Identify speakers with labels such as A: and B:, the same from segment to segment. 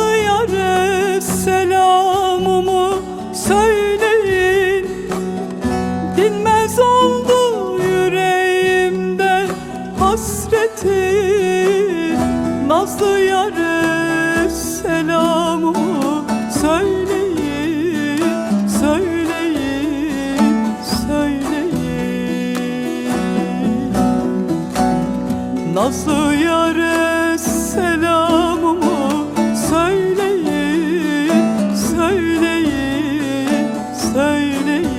A: Nazlı yâre selamımı söyleyin. Dinmez oldu yüreğimde hasreti. Nazlı yâre selamımı söyleyin, söyleyin, söyleyin. Nazlı yâre selamımı söyleyin, söyleyin, söyleyin.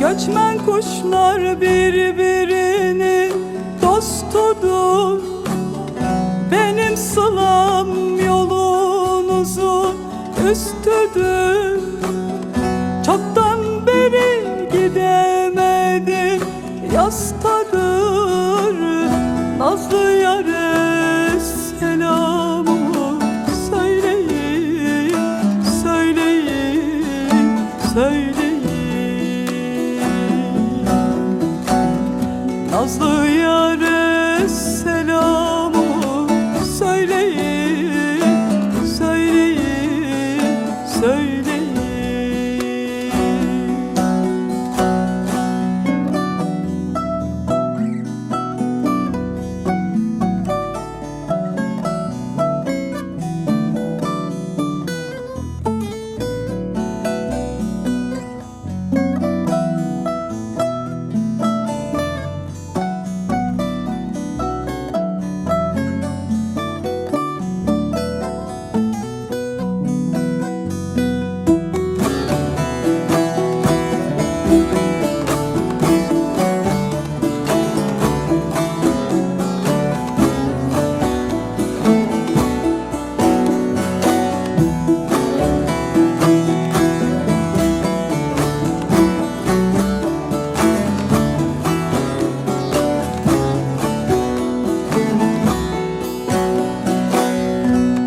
A: Göçmen kuşlar birbirinin dostudur. Benim sılam yolunuzun üstüdür. Çoktan beri gidemedim yastadır. Nazlı yâre selamımı söyleyin, söyleyin, söyleyin. Nazlı yâre selamımı söyleyin, söyleyin, söyleyin.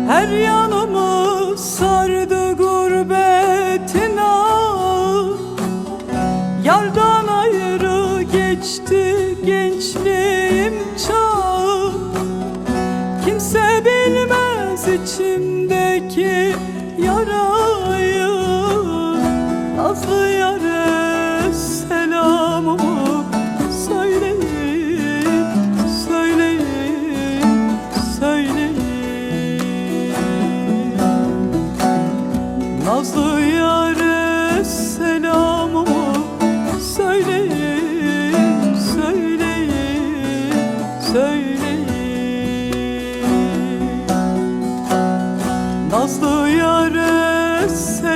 A: Her yanımı sardı gurbetin ağı. Yardan ayrı geçti gençliğim çağı. Kimse bilmez içimdeki yarayı. Nazlı yâre selamımı söyleyin, söyleyin, söyleyin. Nazlı yâre selamımı söyleyin, söyleyin, söyleyin. Nazlı yâre selamımı